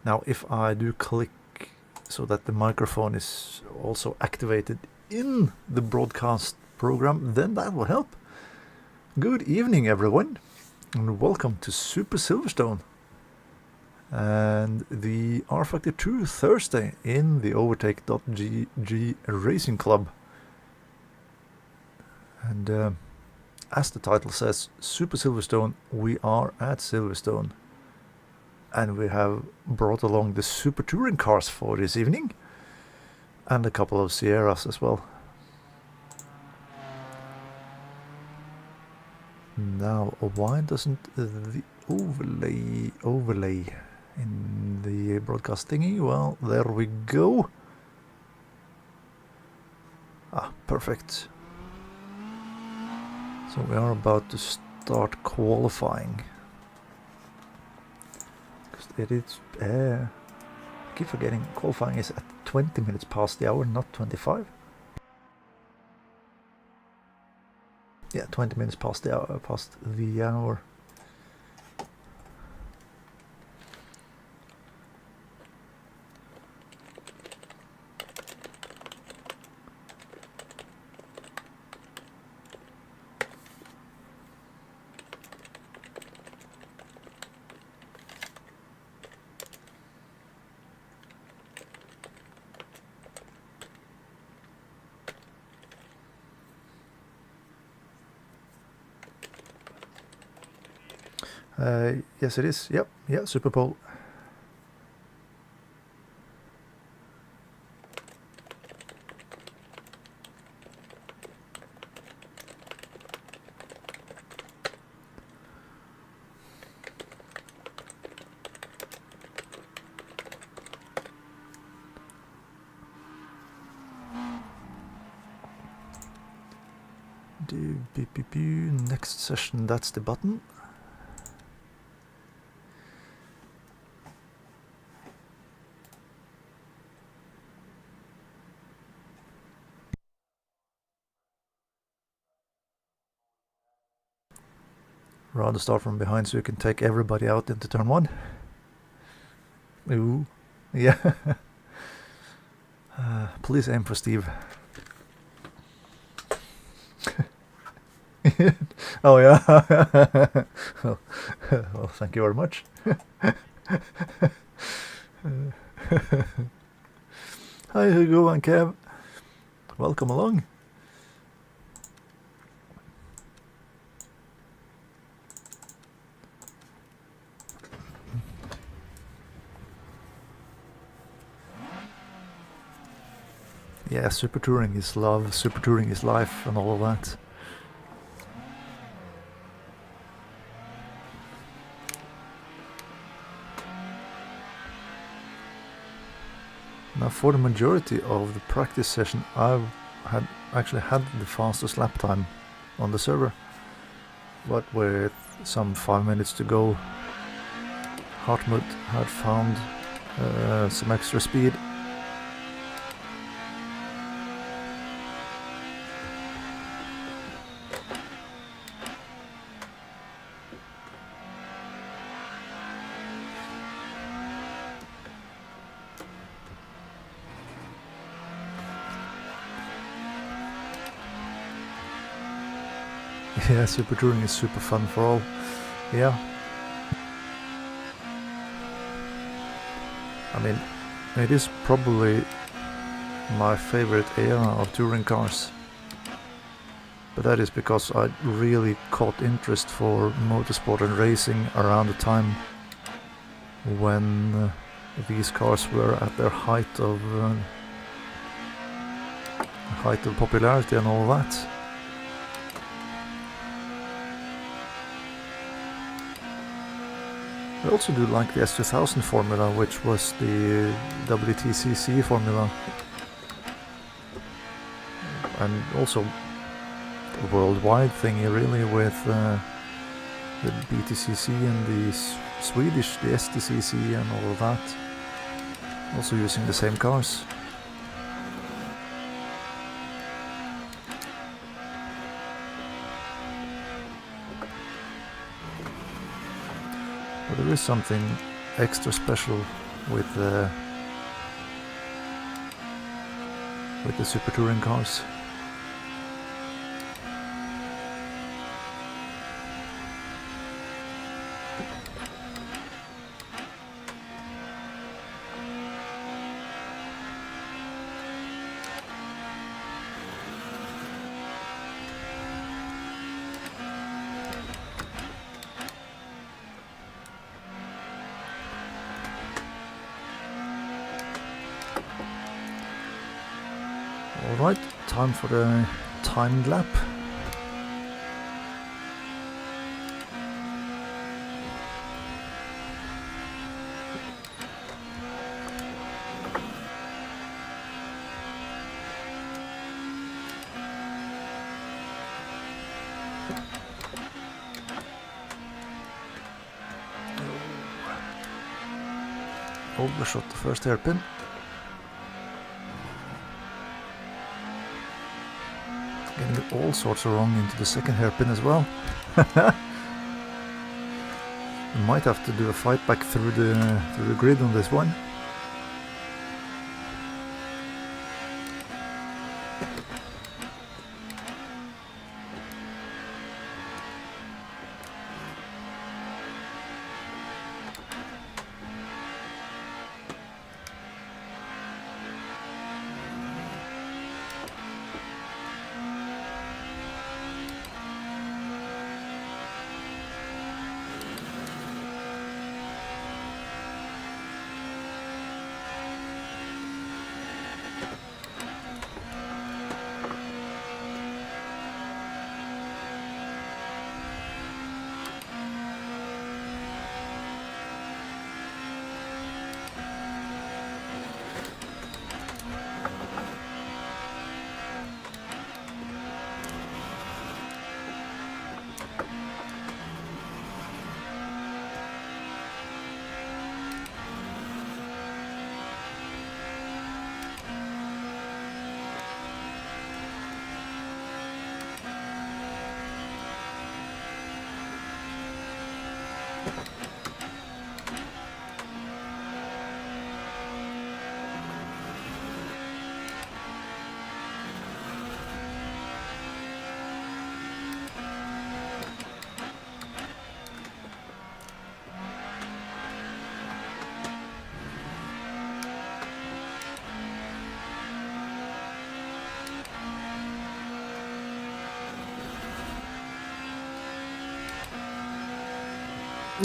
Now if I do click so that the microphone is also activated in the broadcast program, then that will help. Good evening everyone, and welcome to Super Silverstone and the rFactor 2 Thursday in the Overtake.gg Racing Club. And as the title says, Super Silverstone, we are at Silverstone. And we have brought along the Super Touring cars for this evening. And a couple of Sierras as well. Now, why doesn't the overlay in the broadcast thingy? Well, there we go. Ah, perfect. So we are about to start qualifying. It is, I keep forgetting, qualifying is at 20 minutes past the hour, not 25. Yeah, 20 minutes past the hour. Yes, it is. Yep, yeah, Super Pole. Next session, that's the button. Rather start from behind so you can take everybody out into turn one. Ooh, yeah. Please aim for Steve. Oh yeah. Well, thank you very much. Hi Hugo and Kev. Welcome along. Yeah, Super Touring is love, Super Touring is life, and all of that. Now, for the majority of the practice session, I've actually had the fastest lap time on the server. But with some 5 minutes to go, Hartmut had found some extra speed. Yeah, Super Touring is super fun for all. Yeah. I mean, it is probably my favorite era of touring cars. But that is because I really caught interest for motorsport and racing around the time when these cars were at their height of popularity and all that. I also do like the S2000 formula, which was the WTCC formula, and also the worldwide thingy really with the BTCC and the Swedish, the STCC and all of that, also using the same cars. But there is something extra special with the Super Touring cars. Alright, time for the timed lap. Overshot the first hairpin. Getting all sorts of wrong into the second hairpin as well. Might have to do a fight back through the grid on this one.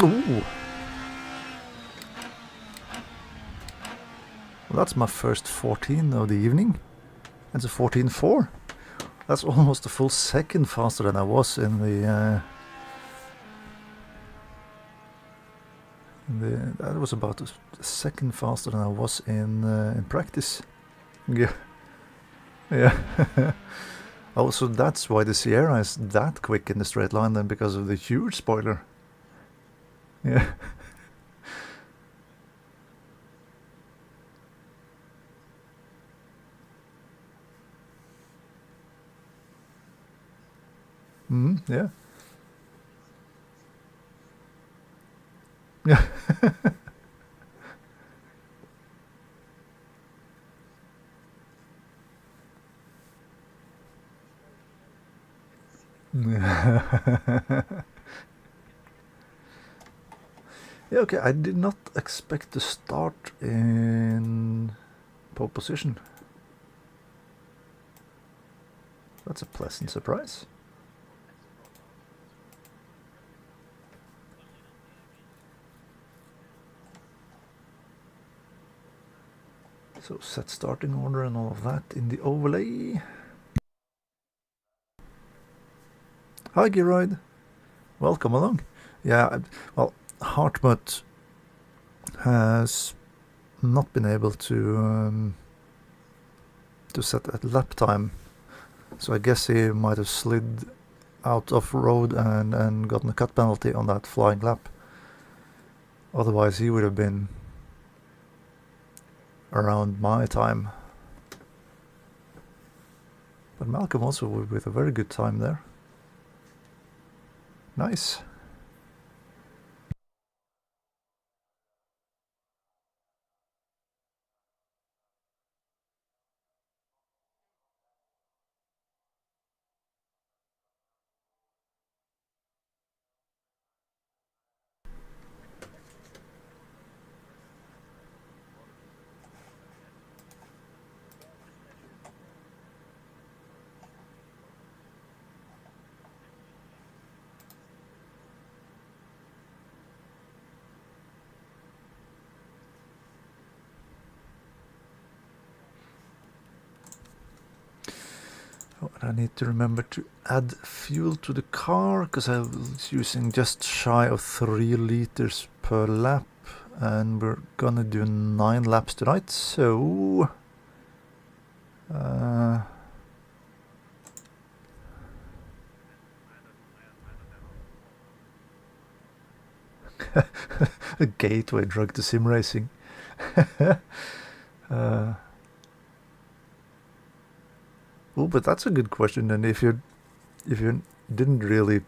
Ooh. Well, that's my first 14 of the evening. It's a 14.4. That's almost a full second faster than I was in that was about a second faster than I was in practice. Yeah. Yeah. Also, that's why the Sierra is that quick in the straight line then, because of the huge spoiler. Yeah. Yeah. Yeah. Yeah, okay, I did not expect to start in pole position. That's a pleasant surprise. So set starting order and all of that in the overlay. Hi Geroid, welcome along. Yeah, well, Hartmut has not been able to set a lap time, so I guess he might have slid out of road and gotten a cut penalty on that flying lap. Otherwise he would have been around my time. But Malcolm also with a very good time there. Nice. I need to remember to add fuel to the car, because I was using just shy of 3 liters per lap, and we're gonna do 9 laps tonight, so a gateway drug to sim racing. Oh, but that's a good question. And if you didn't really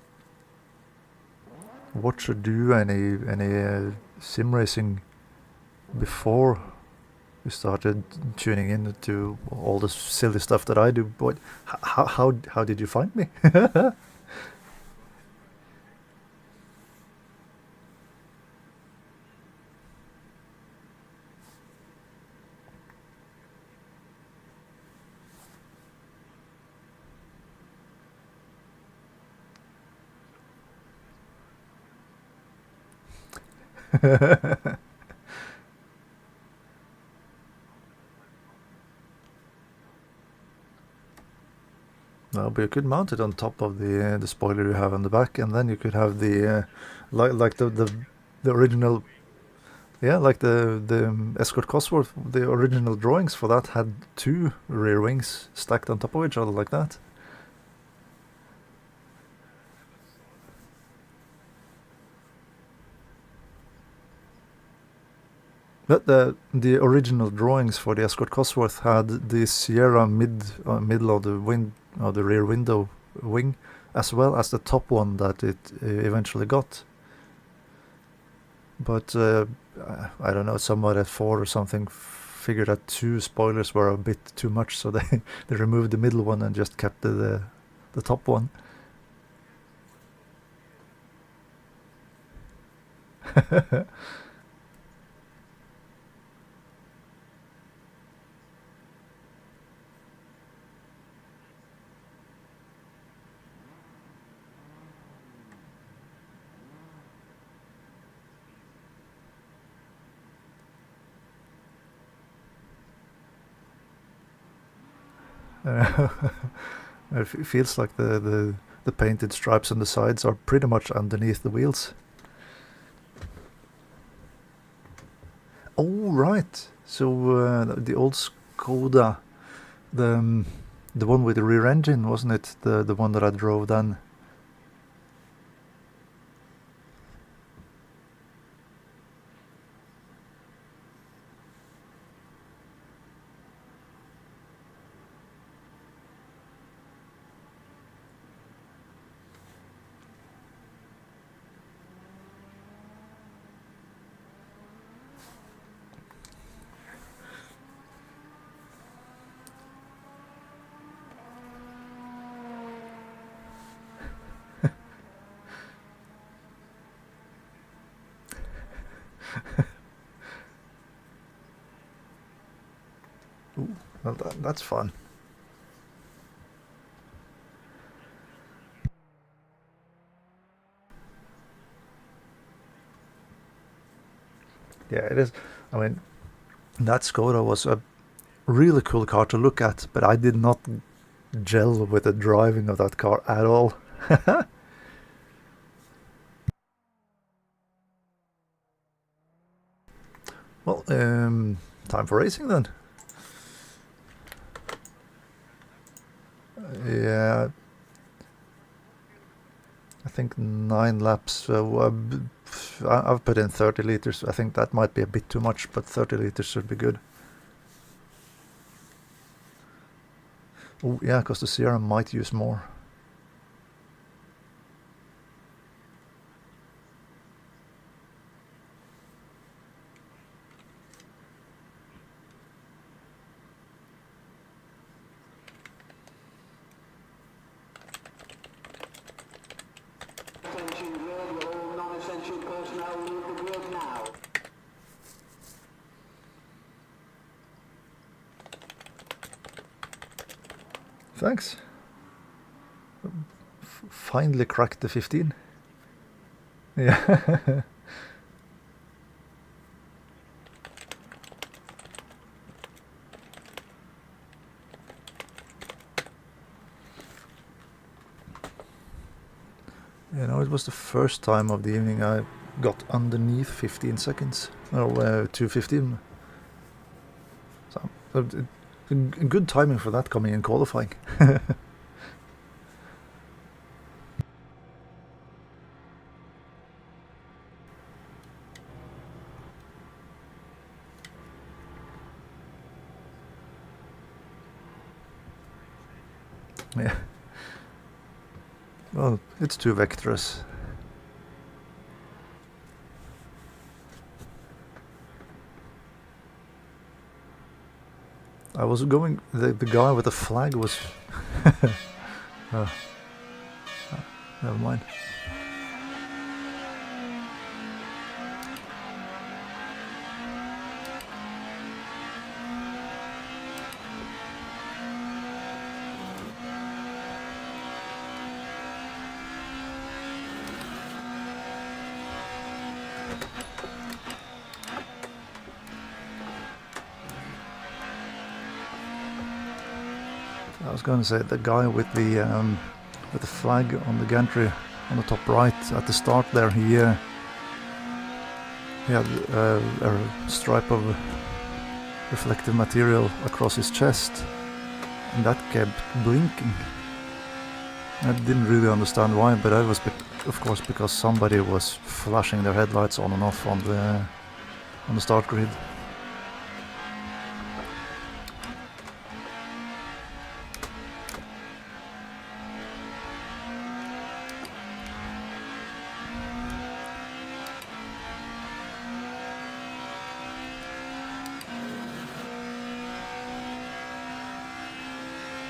watch or do any sim racing before you started tuning in to all the silly stuff that I do, what how did you find me? No, but you could mount it on top of the spoiler you have on the back, and then you could have the like the original, yeah, like the Escort Cosworth. The original drawings for that had 2 rear wings stacked on top of each other like that. But the original drawings for the Escort Cosworth had the Sierra middle of the rear window wing, as well as the top one that it eventually got. But I don't know, someone at Ford or something figured that 2 spoilers were a bit too much, so they removed the middle one and just kept the top one. It feels like the painted stripes on the sides are pretty much underneath the wheels. Oh, right. So the old Skoda, the one with the rear engine, wasn't it? The one that I drove then. Ooh, well, that's fun. Yeah, it is. I mean, that Skoda was a really cool car to look at, but I did not gel with the driving of that car at all. Well, time for racing then. Yeah, I think 9 laps. So I've put in 30 liters. I think that might be a bit too much, but 30 liters should be good. Oh, yeah, because the Sierra might use more. Attention grid, all non-essential personnel leave the grid now. Thanks. Finally cracked the 15. Yeah. You know, it was the first time of the evening I got underneath 15 seconds, or 2:15. So good timing for that coming in qualifying. Yeah. Well, it's too vectorous. I was going. The guy with the flag was. Never mind. I was going to say the guy with the flag on the gantry on the top right at the start there. He had a stripe of reflective material across his chest, and that kept blinking. I didn't really understand why, but that was of course because somebody was flashing their headlights on and off on the start grid.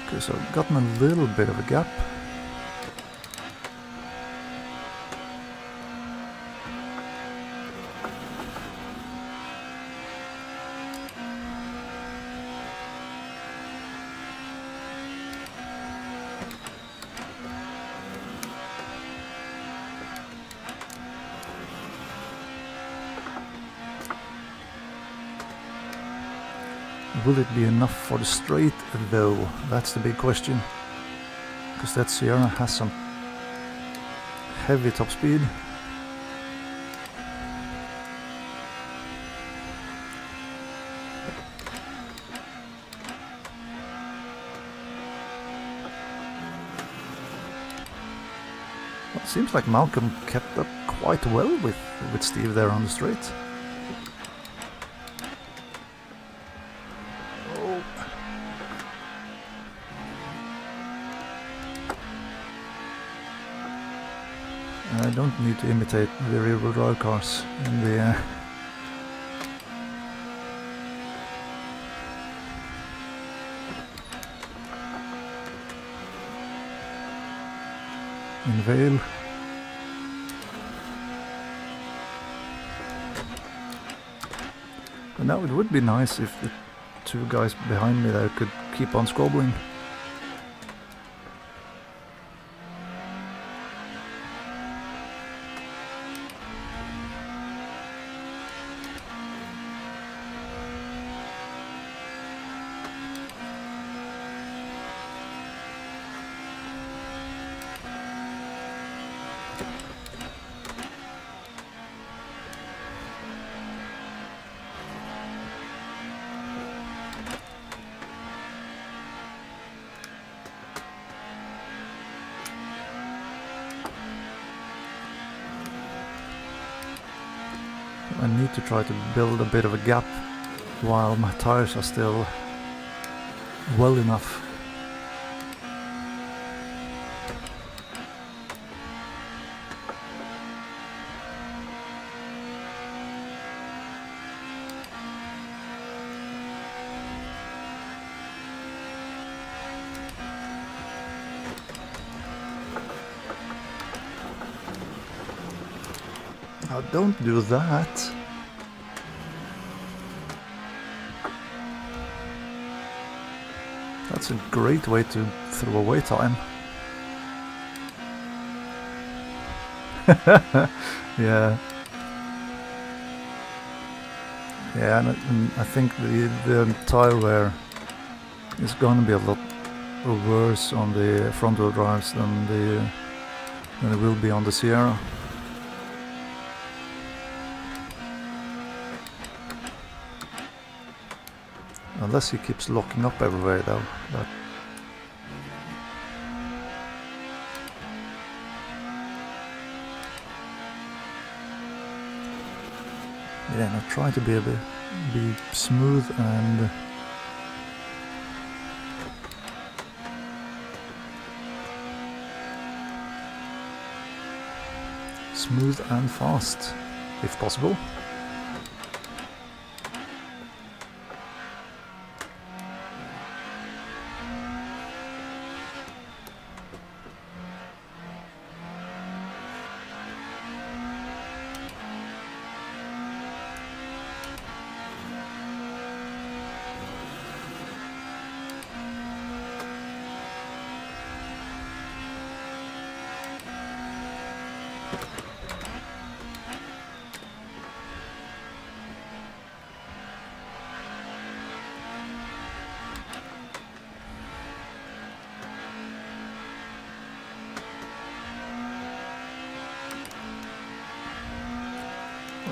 Okay, so I've gotten a little bit of a gap. Will it be enough for the straight though? That's the big question. Because that Sierra has some heavy top speed. Well, it seems like Malcolm kept up quite well with Steve there on the straight. I don't need to imitate the rear-wheel drive cars in the in Vale. But now it would be nice if the two guys behind me there could keep on squabbling. I need to try to build a bit of a gap while my tires are still well enough. Now don't do that. That's a great way to throw away time. Yeah. Yeah, and I think the tire wear is gonna be a lot worse on the front wheel drives than than it will be on the Sierra. Unless he keeps locking up everywhere though. Yeah, I try to be smooth and fast, if possible.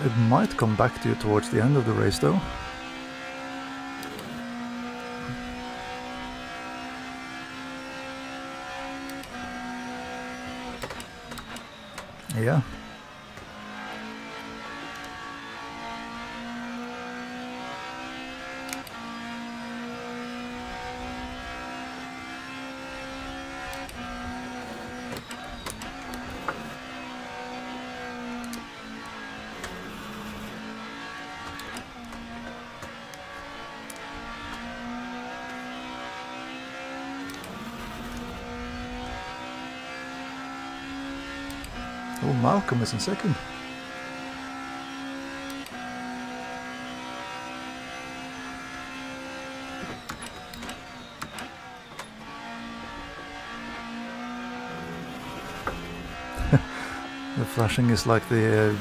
It might come back to you towards the end of the race though. Yeah. Oh, Malcolm is in second. The flashing is like the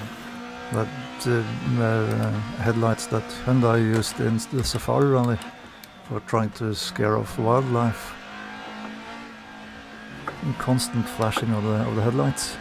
headlights that Hyundai used in the Safari Rally for trying to scare off wildlife. And constant flashing of the headlights.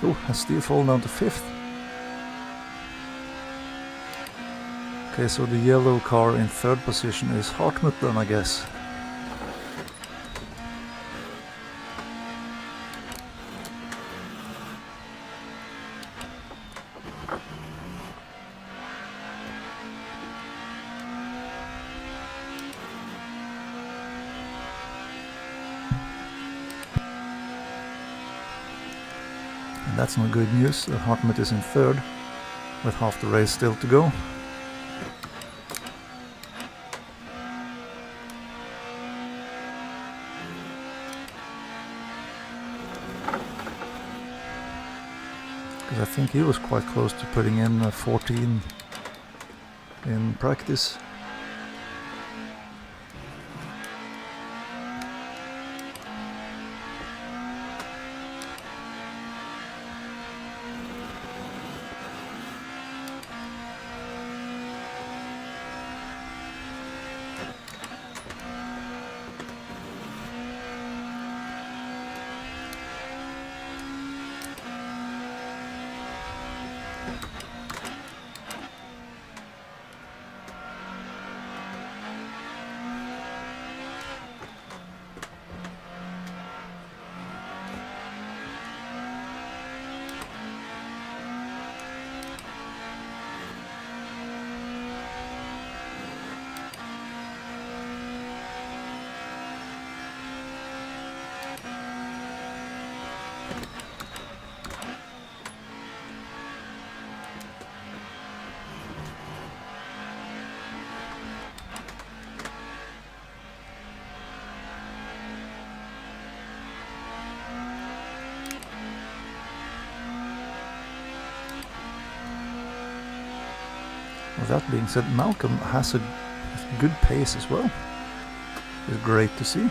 Oh, has Steve fallen down to 5th? Okay, so the yellow car in 3rd position is Hartmut then, I guess. That's not good news. Hartmut is in 3rd with half the race still to go. Because I think he was quite close to putting in 14 in practice. With that being said, Malcolm has a good pace as well. It's great to see.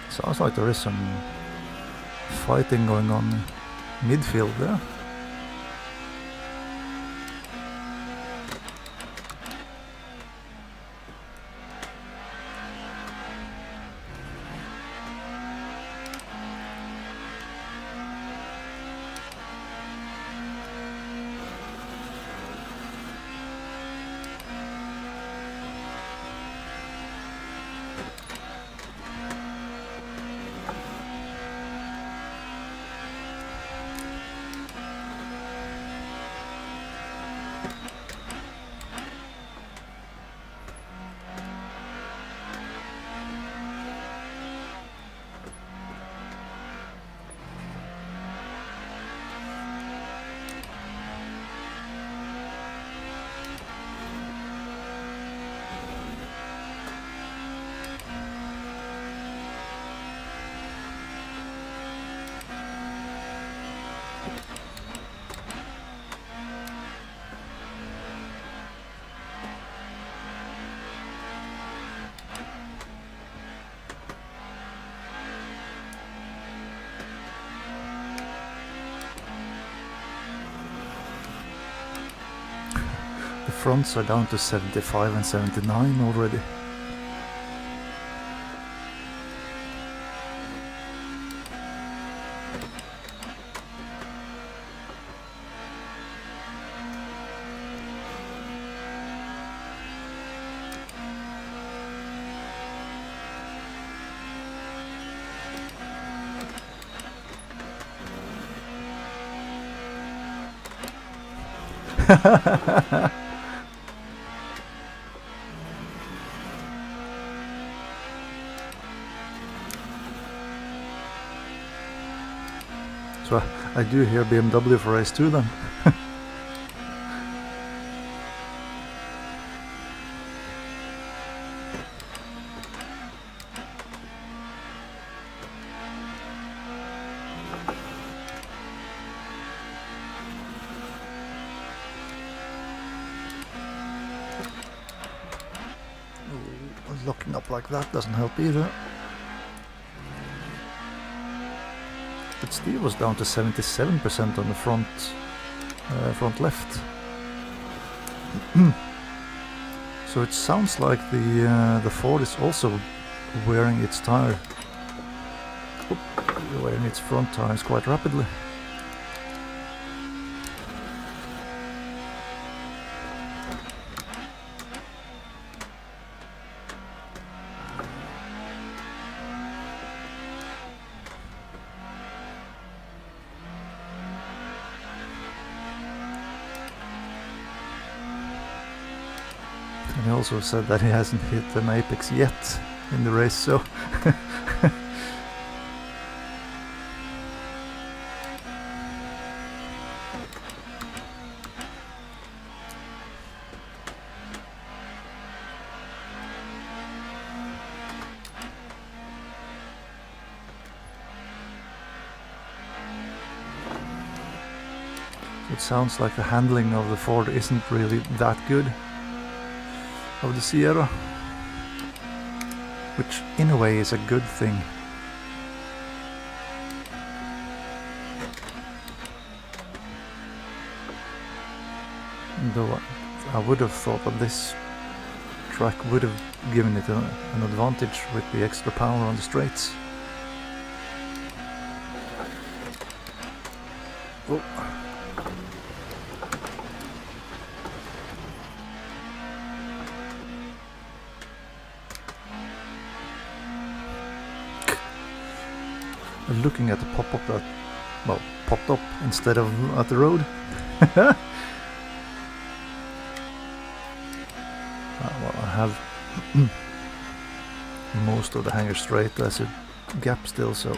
Sounds like there is some fighting going on midfield there. The fronts are down to 75 and 79 already. So I do hear BMW for race 2 then. Locking up like that doesn't help either. But Steve was down to 77% on the front left. So it sounds like the Ford is also wearing its tire, wearing its front tires quite rapidly. And he also said that he hasn't hit an apex yet in the race, so It sounds like the handling of the Ford isn't really that good of the Sierra, which in a way is a good thing. Though I would have thought that this track would have given it an advantage with the extra power on the straights. Oh. Looking at the pop-up that, well, popped up instead of at the road. Well, I have most of the hanger straight as a gap still, so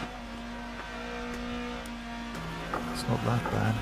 it's not that bad.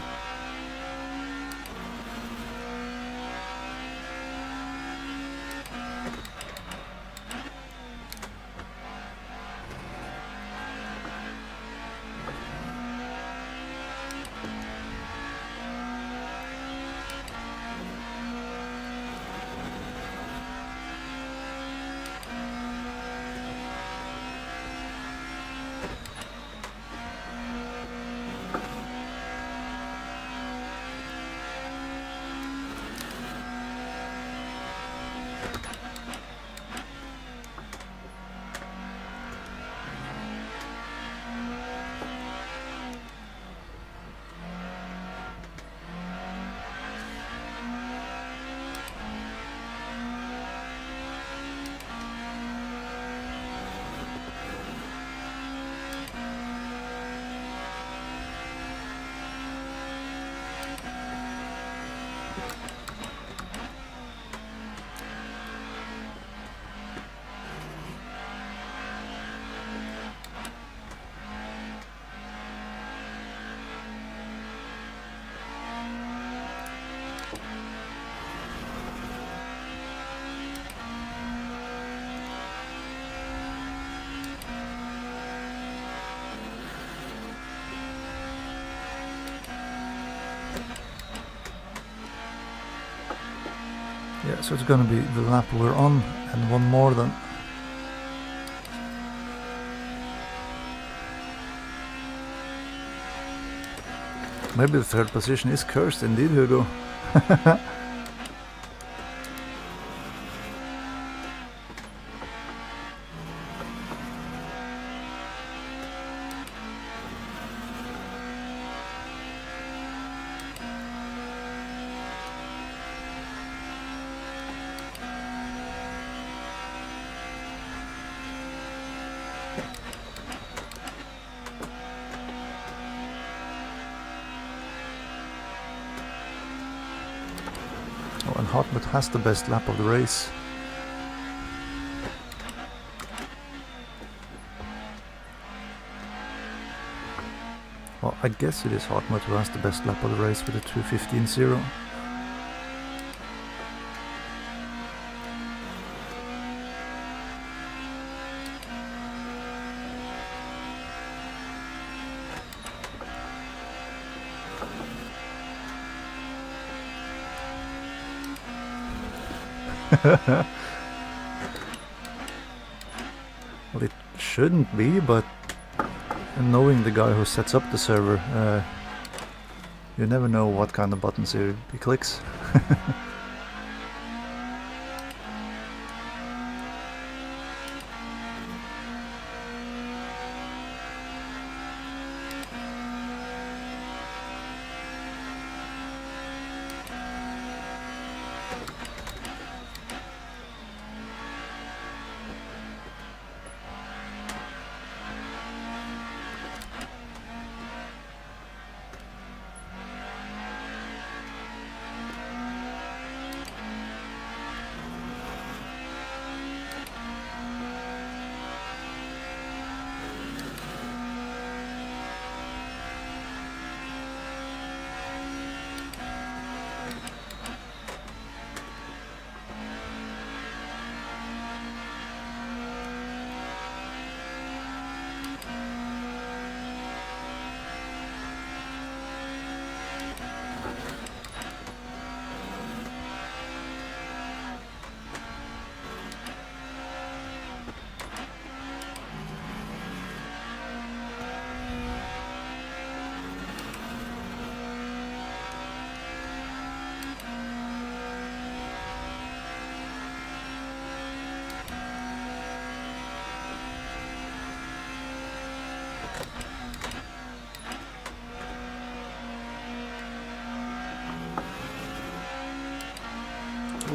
Yeah, so it's gonna be the lap we're on and one more then. Maybe the third position is cursed indeed, Hugo. Oh, and Hartmut has the best lap of the race. Well, I guess it is Hartmut who has the best lap of the race with a 2:15.0. Well, it shouldn't be, but knowing the guy who sets up the server, you never know what kind of buttons he clicks.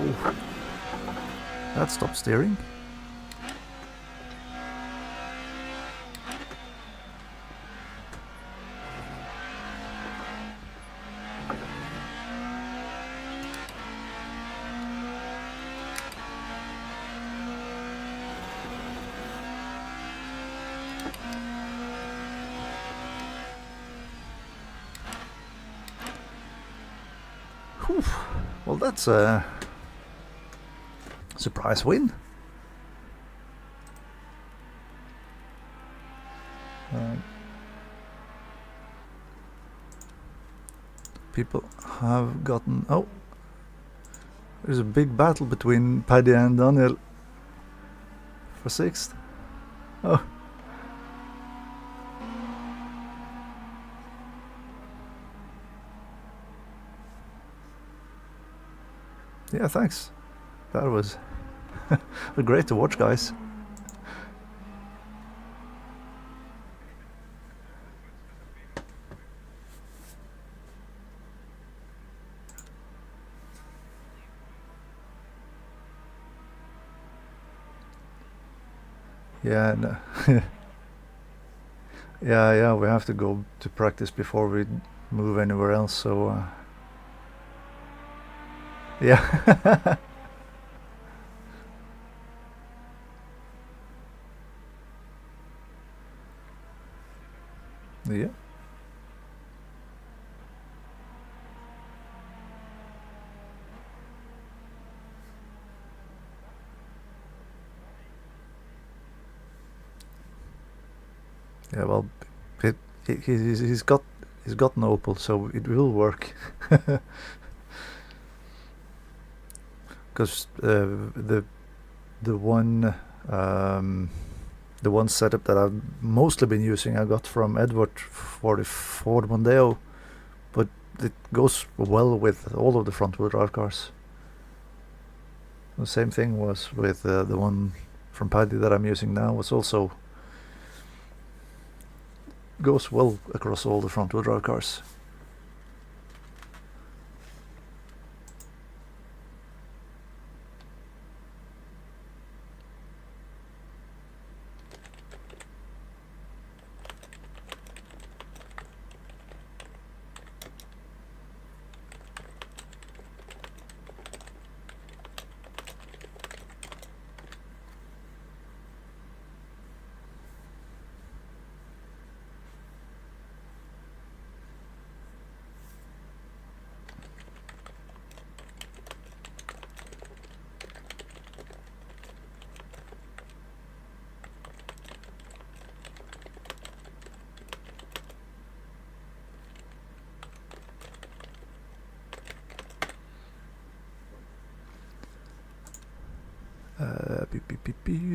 Oh, that stopped steering. Whew. Well, that's a surprise win. People have gotten... Oh, there's a big battle between Paddy and Daniel for 6th. Oh. Yeah, thanks. That was great to watch, guys. Yeah, no. yeah, we have to go to practice before we move anywhere else, so yeah. Yeah. Yeah, well, he's got an Opel, so it will work. Because the one setup that I've mostly been using I got from Edward for the Ford Mondeo, but it goes well with all of the front-wheel drive cars. The same thing was with the one from Paddy that I'm using now. It's also goes well across all the front-wheel drive cars.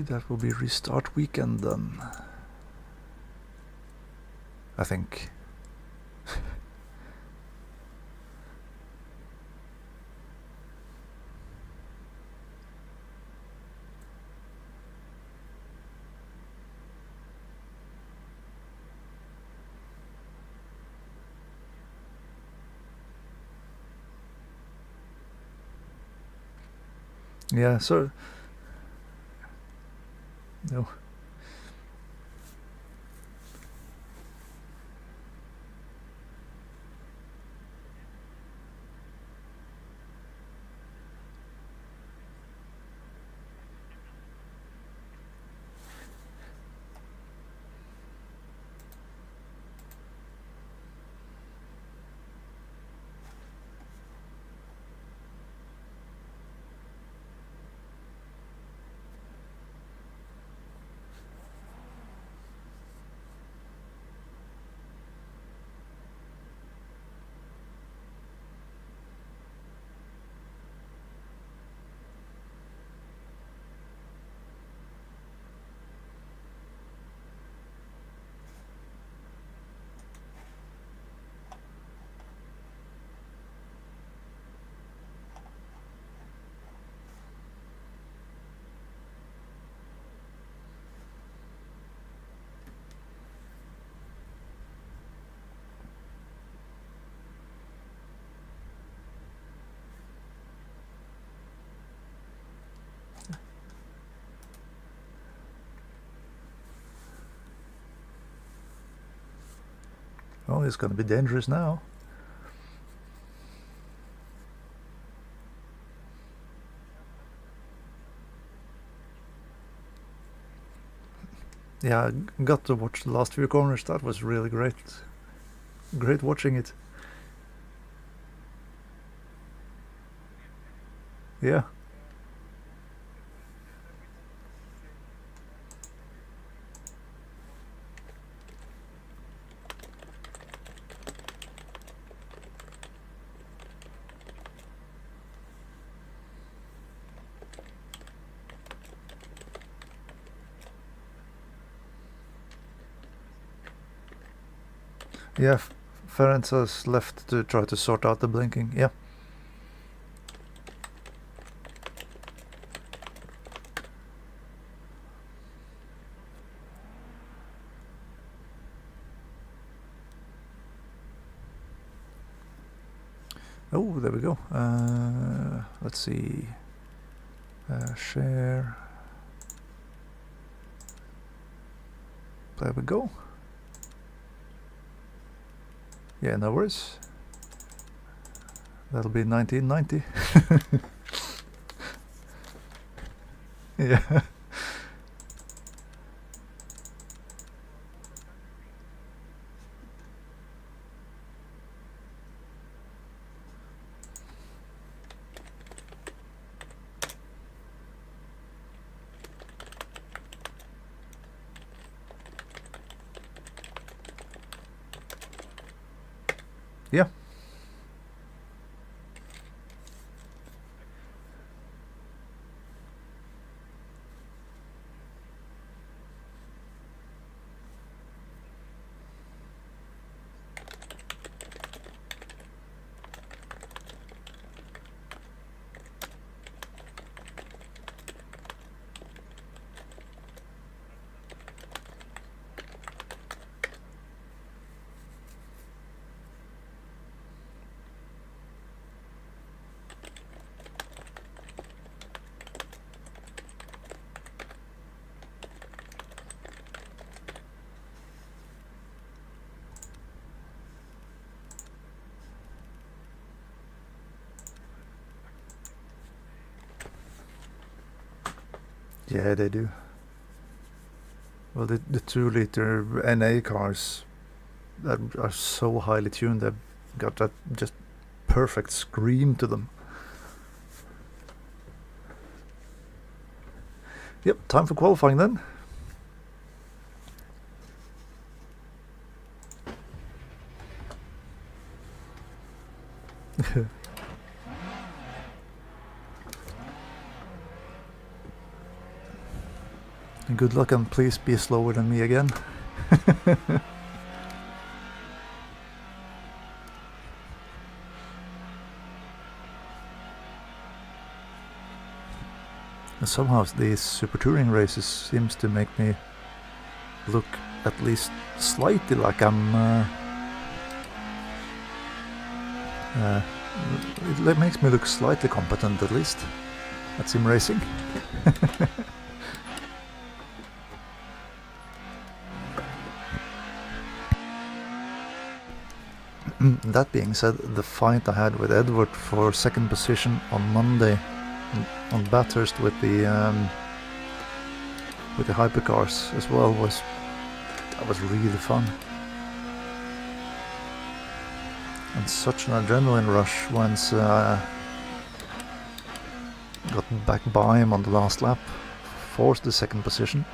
That will be restart weekend then, I think. Yeah, so no. Oh, it's gonna be dangerous now. Yeah, I got to watch the last few corners. That was really great. Great watching it. Yeah. Yeah, Ferenc has left to try to sort out the blinking. Yeah. Oh, there we go. Let's see. Share. There we go. Yeah, no worries. That'll be 1990. Yeah. Yeah. Yeah, they do. Well, the 2-liter NA cars that are so highly tuned, they've got that just perfect scream to them. Yep, time for qualifying then. Good luck and please be slower than me again. And somehow these Super Touring races seems to make me look at least slightly like I'm... it makes me look slightly competent at least at sim racing. That being said, the fight I had with Edward for second position on Monday on Bathurst with the hypercars as well was really fun, and such an adrenaline rush once got back by him on the last lap, forced the second position.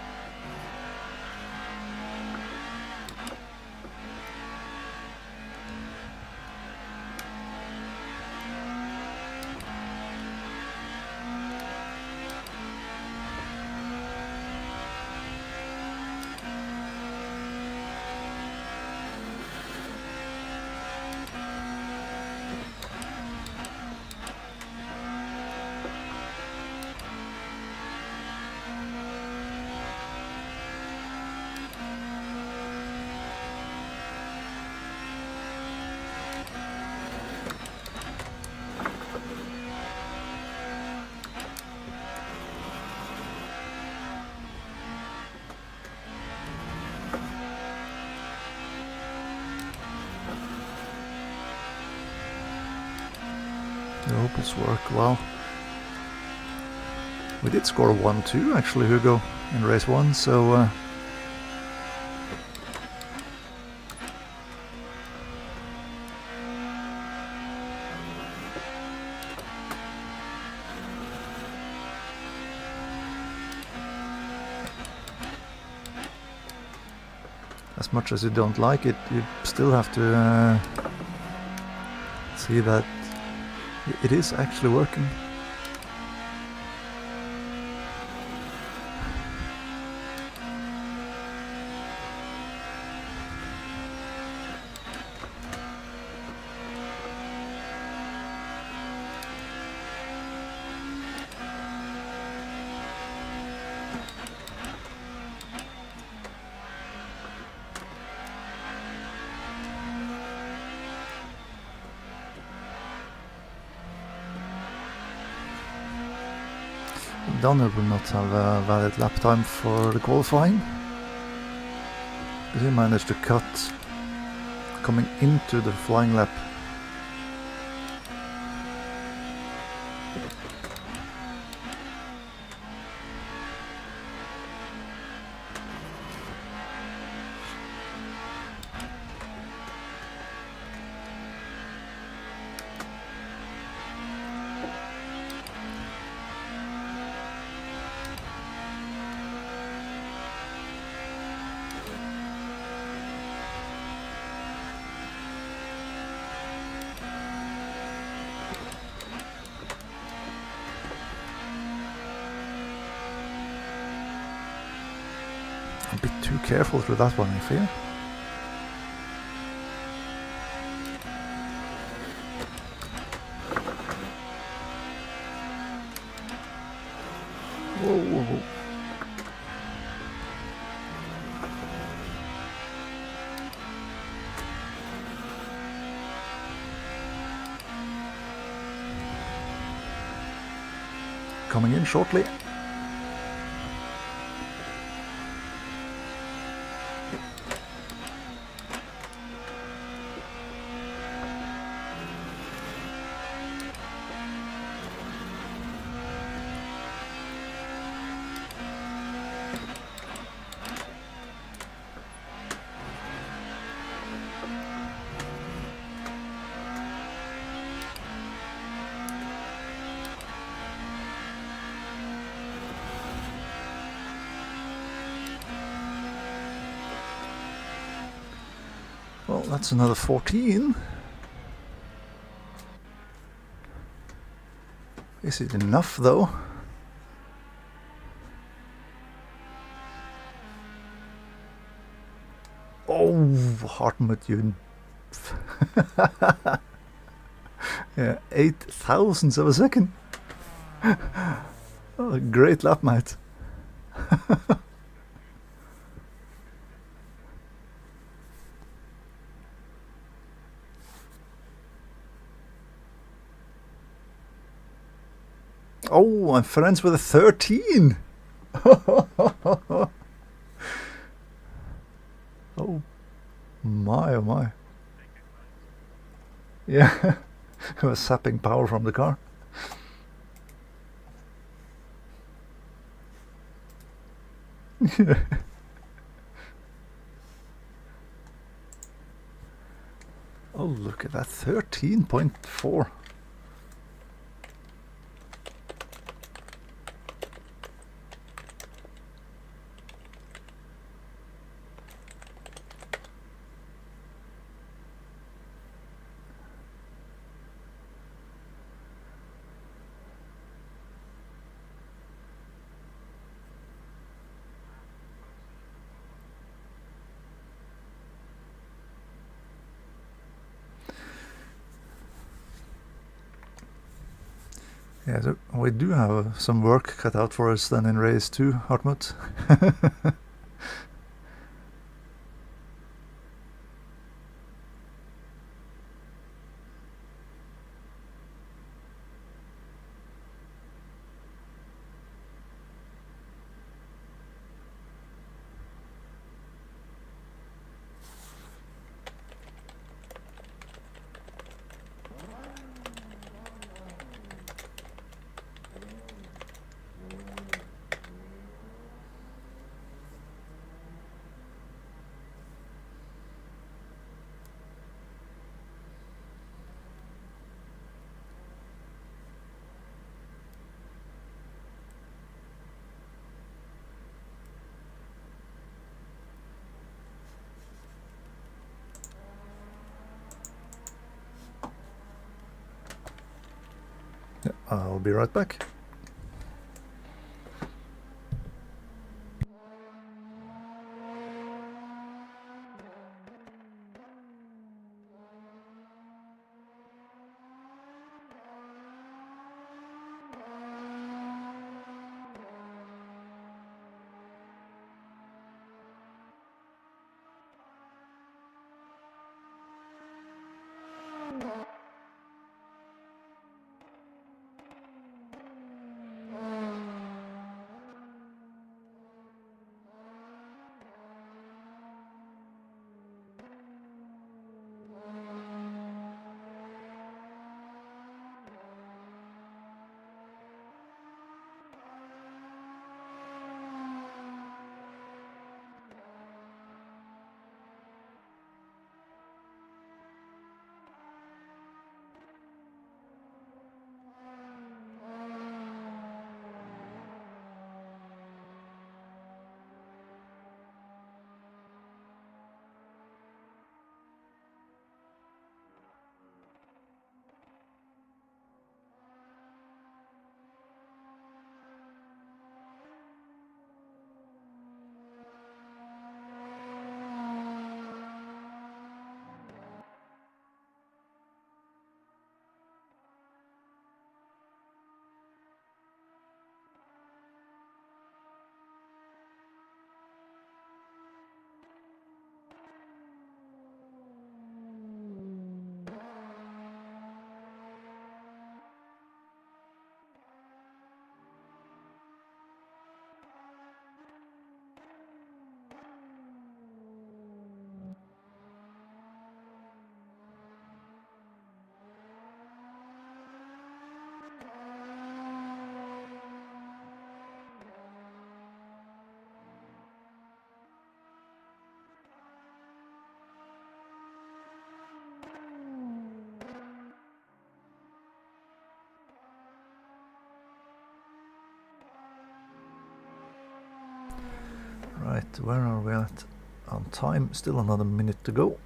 I hope it's worked well. We did score 1-2 actually, Hugo, in race 1, so as much as you don't like it, you still have to see that it is actually working. Donner will not have a valid lap time for the qualifying, because he managed to cut coming into the flying lap. A bit too careful through that one, I feel. Whoa, whoa, whoa. Coming in shortly. Well, that's another 14. Is it enough, though? Oh, Hartmut, you... yeah, 8,000ths of a second. Oh, great lap, mate. Oh, I'm friends with a 13. Oh my, oh my. Yeah, it was sapping power from the car. Oh, look at that, 13.4. Yeah, so we do have some work cut out for us then in race 2, Hartmut. Yeah, I'll be right back. Right, where are we at on time? Still another minute to go.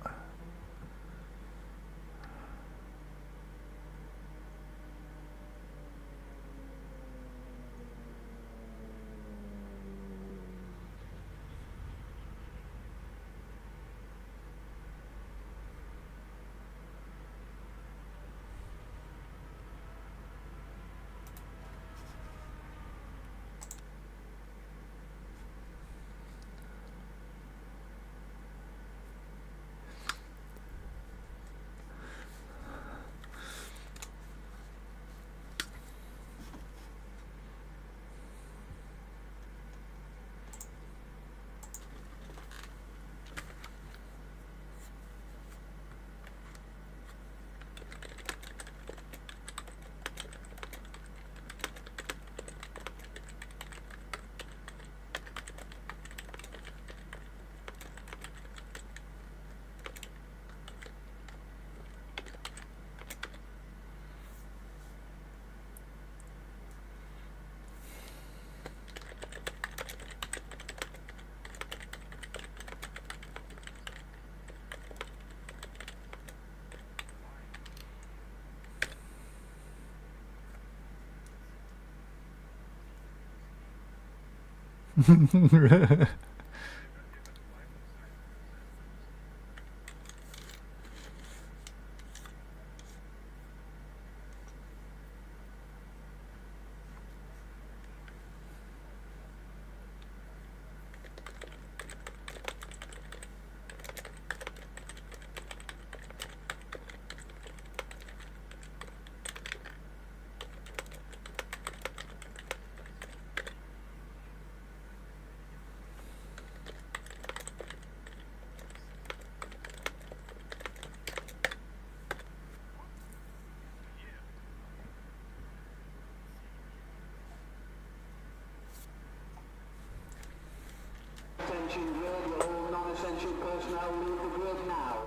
Attention grid, all non-essential personnel leave the grid now.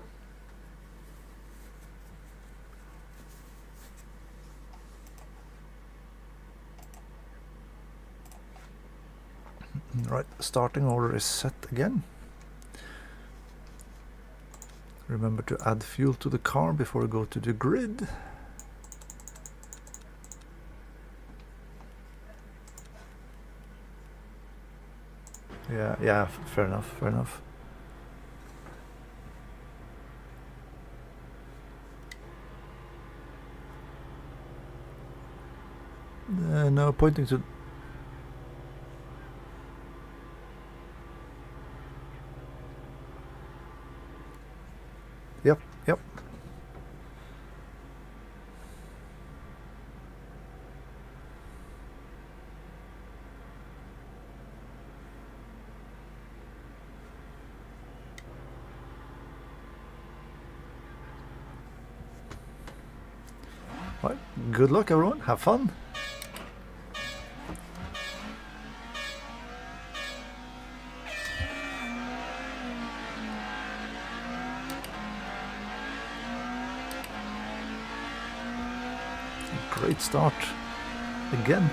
Right, starting order is set again. Remember to add fuel to the car before we go to the grid. Yeah, fair enough, fair enough. No, pointing to... Yep, yep. Well, good luck everyone, have fun. Great start again.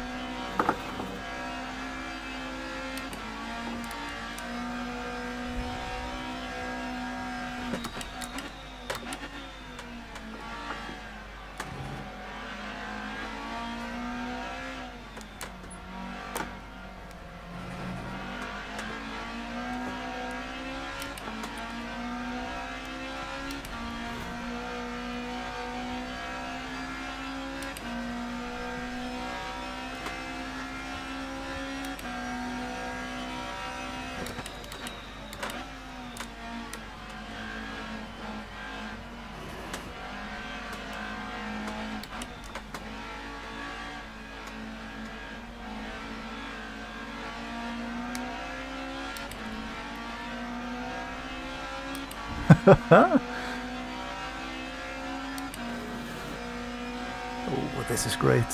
Oh, this is great.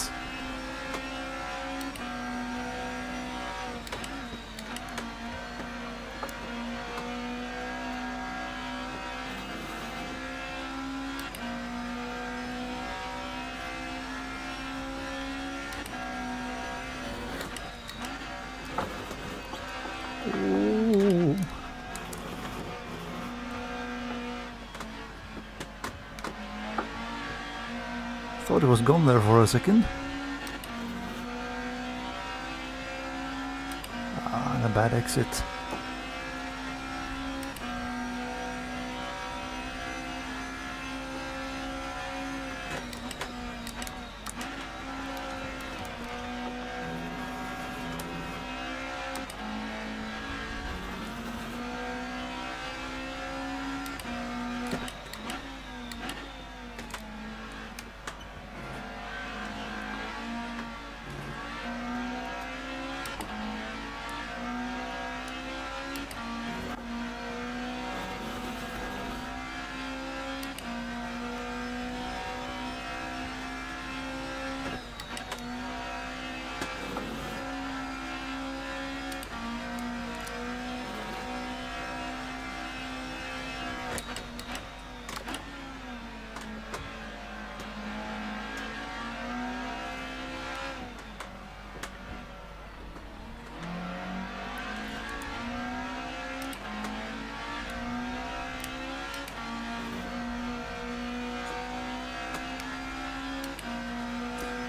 Ooh. Thought it was gone there for a second. And a bad exit.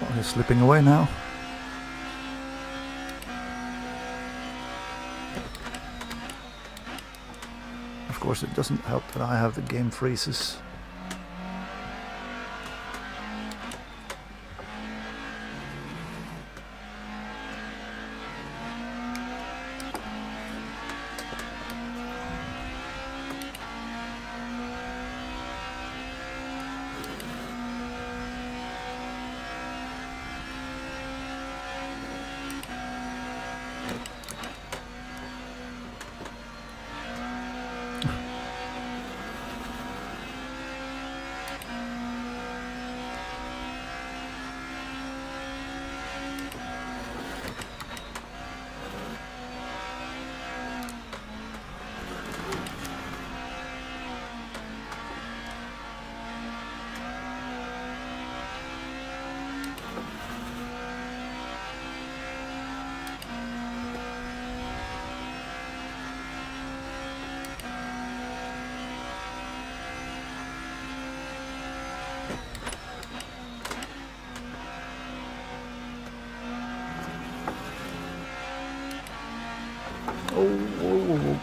Oh, he's slipping away now. Of course, it doesn't help that I have the game freezes. Oh.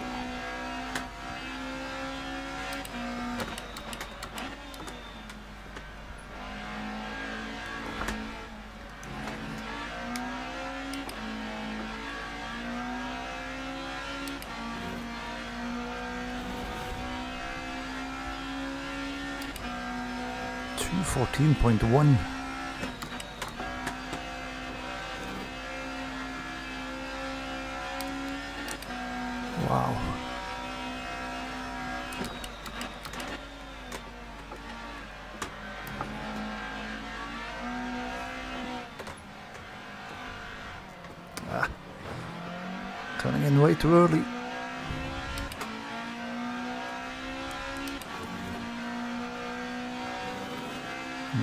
2:14.1. Wow. Turning in way too early.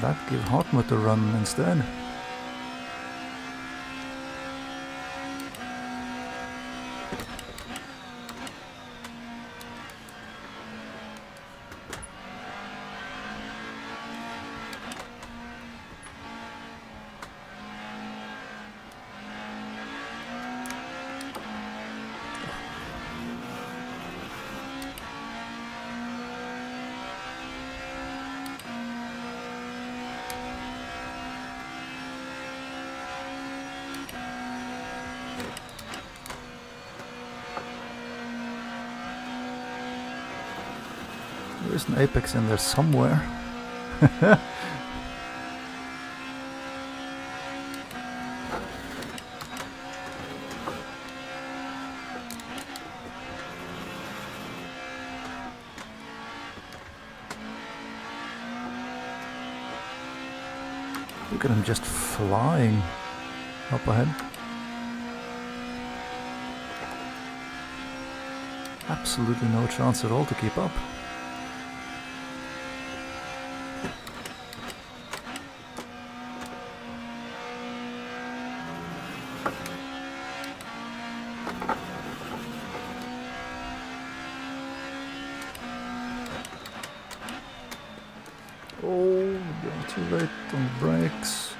That give Hartmut a run instead. There's an apex in there somewhere. Look at him just flying up ahead. Absolutely no chance at all to keep up. Oh, going too late on the brakes.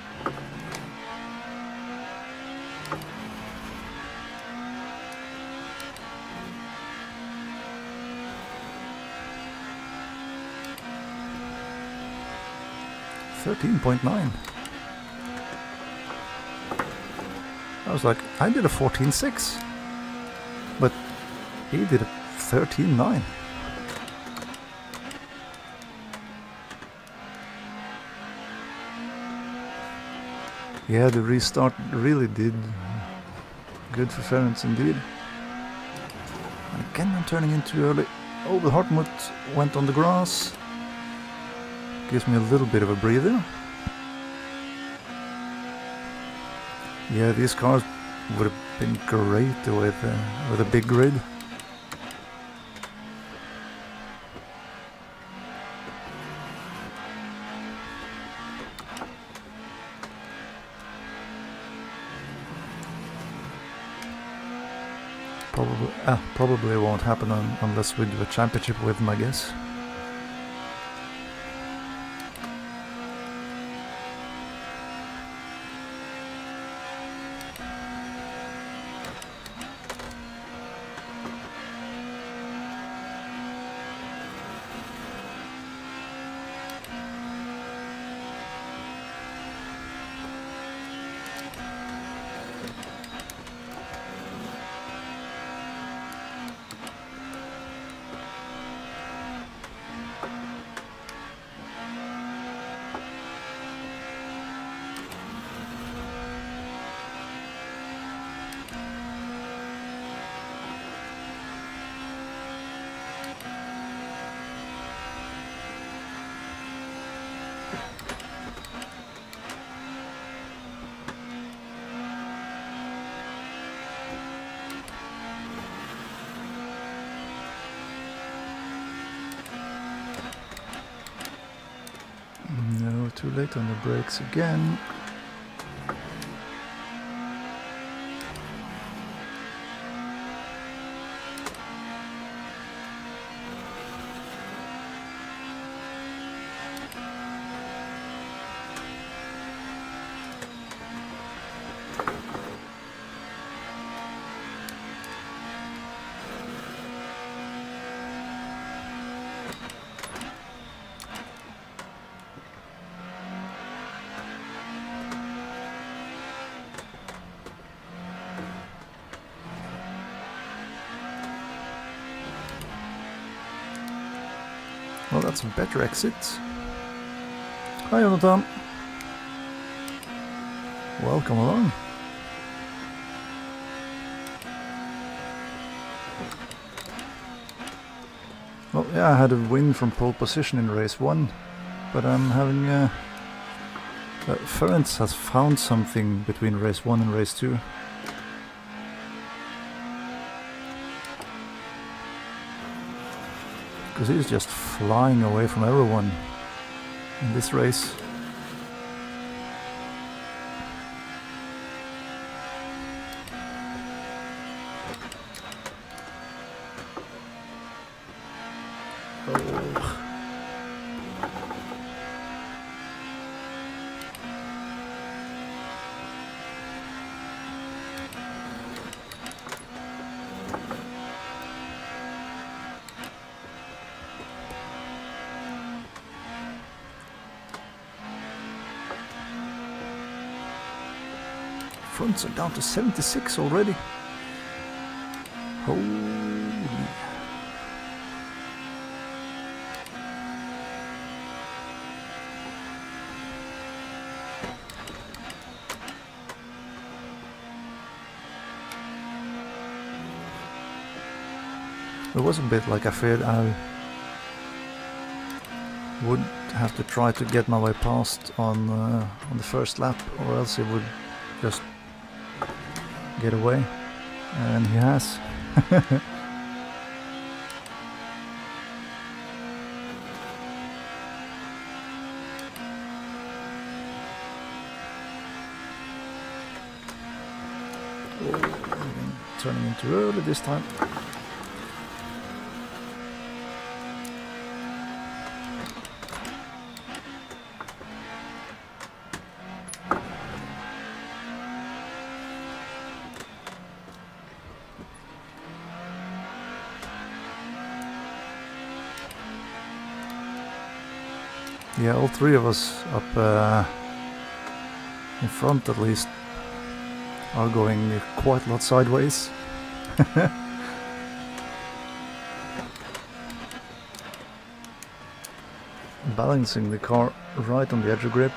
.9. I was like, I did a 14.6, but he did a 13.9. Yeah, the restart really did good for Ferenc indeed. And again, I'm turning in too early. Oh, but Hartmut went on the grass. Gives me a little bit of a breather. Yeah, these cars would have been great with a big grid. Probably won't happen unless we do a championship with them, I guess. No, too late on the brakes again. Well, that's a better exit. Hi, Jonathan. Welcome along. Well, yeah, I had a win from pole position in race 1, but I'm having Ferenc has found something between race 1 and race 2. Because he's just flying away from everyone in this race. Oh. Fronts are down to 76 already. Holy. It was a bit like I feared. I would have to try to get my way past on the first lap, or else he would just get away, and he has. Turning in too early this time. Yeah, all three of us up in front at least are going quite a lot sideways. Balancing the car right on the edge of grip.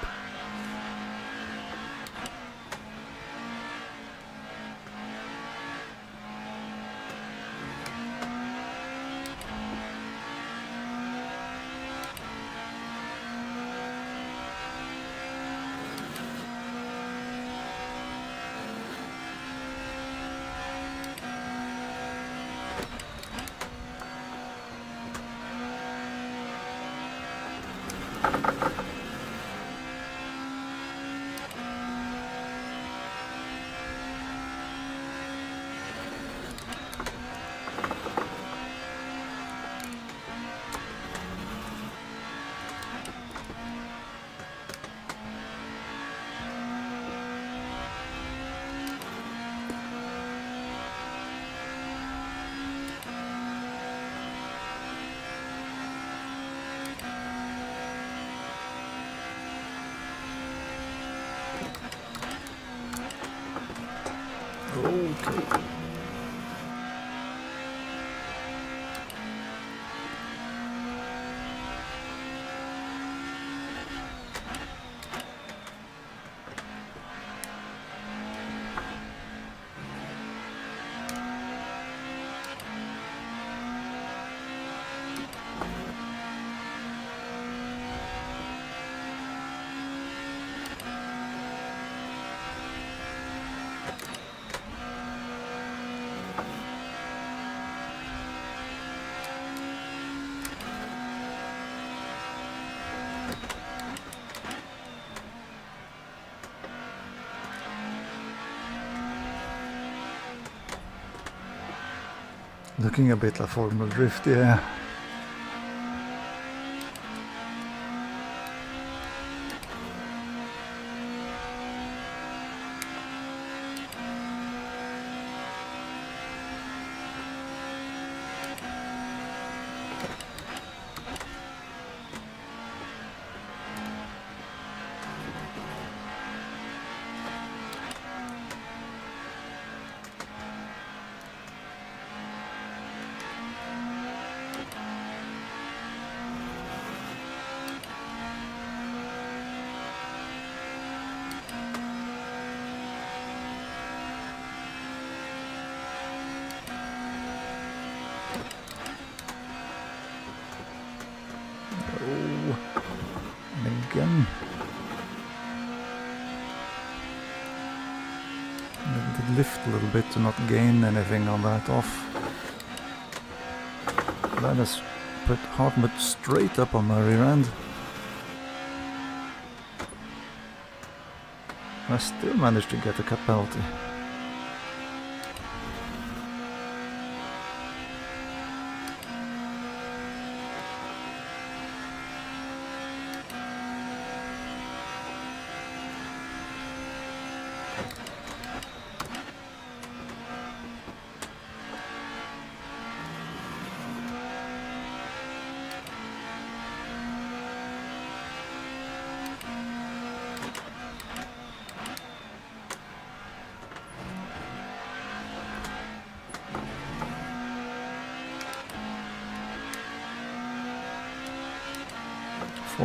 Okay. Looking a bit like Formula Drift, yeah. it lift a little bit to not gain anything on that off. That has put Hartmut straight up on my rear end. I still managed to get a cut penalty.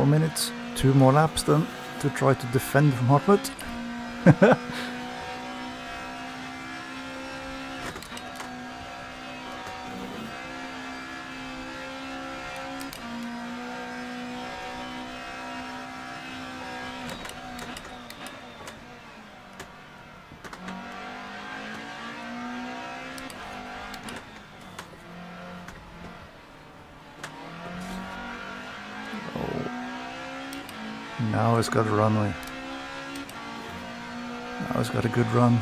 Minutes, 2 more laps then to try to defend from Hartmut. Now it's got a runway. Now it's got a good run.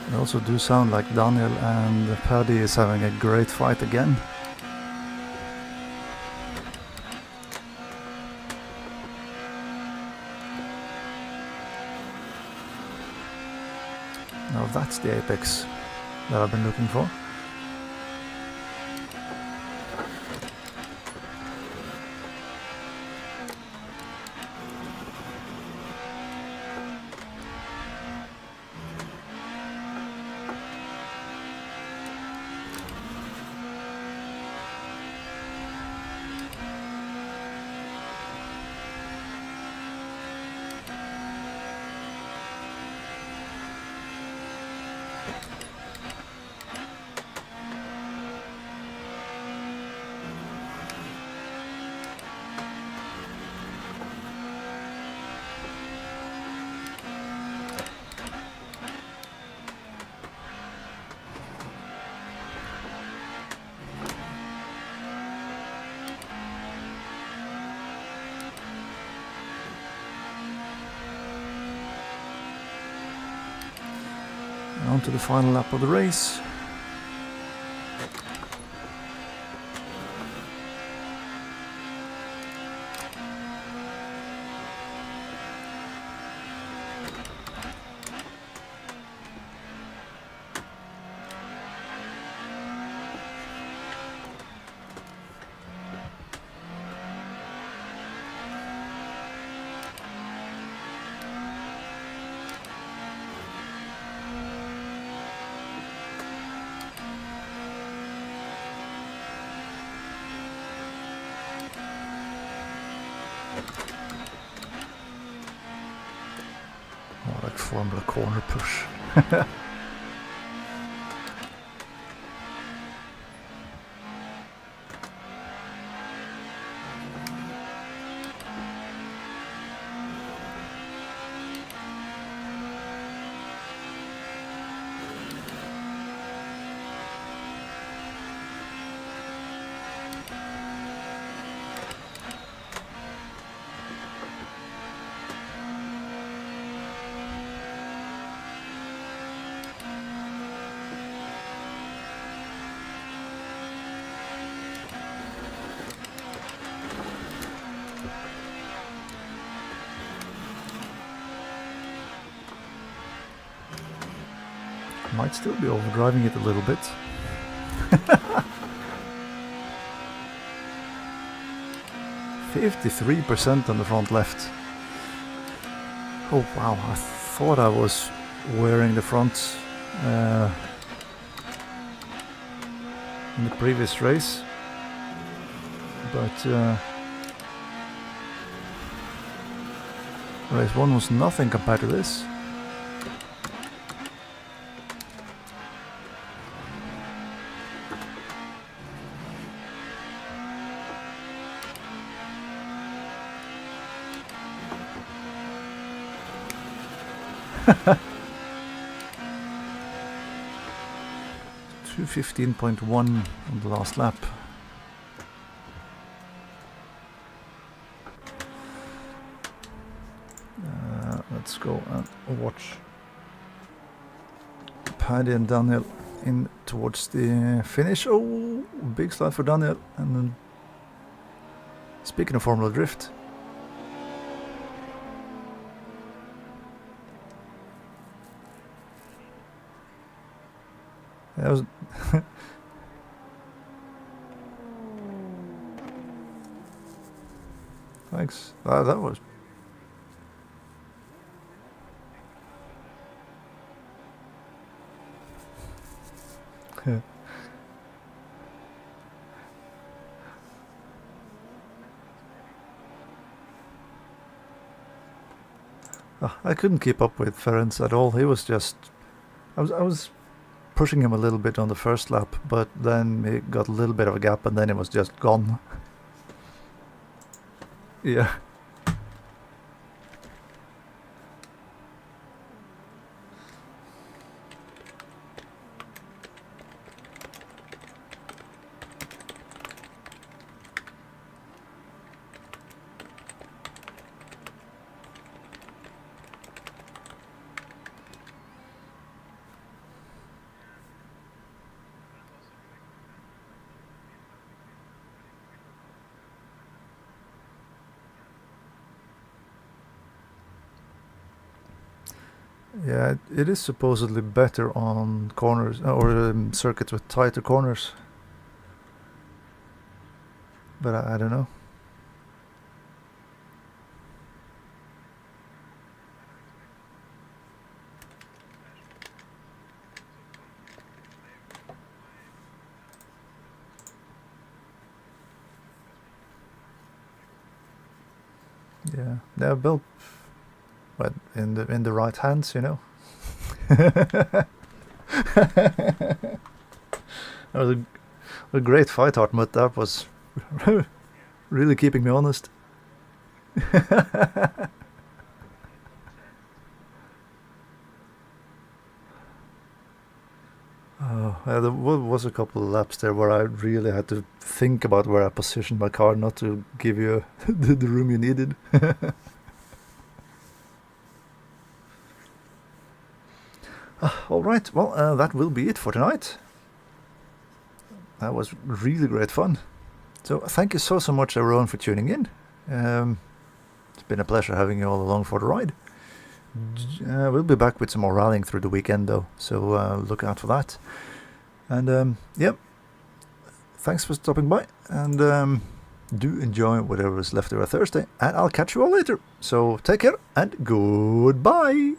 They also do sound like Daniel and Paddy is having a great fight again. Now that's the apex that I've been looking for. On to the final lap of the race. Oh, like Formula corner push. Might still be overdriving it a little bit. 53% on the front left. Oh wow, I thought I was wearing the front in the previous race, but race 1 was nothing compared to this. To 15.1 on the last lap. Let's go and watch Paddy and Daniel in towards the finish. Oh, big slide for Daniel. And then, speaking of Formula Drift, that was thanks. That was I couldn't keep up with Ferenc at all. He was just I was pushing him a little bit on the first lap, but then he got a little bit of a gap and then it was just gone. Yeah. Yeah, it is supposedly better on corners or circuits with tighter corners, but I don't know. Yeah, they're built, but in the right hands, you know. That was a great fight art, but that was really keeping me honest. There was a couple of laps there where I really had to think about where I positioned my car, not to give you the room you needed. Alright, well, that will be it for tonight. That was really great fun. So thank you so much everyone for tuning in. It's been a pleasure having you all along for the ride. We'll be back with some more rallying through the weekend though, so look out for that. And yep, thanks for stopping by, and do enjoy whatever is left of our Thursday, and I'll catch you all later. So take care and goodbye.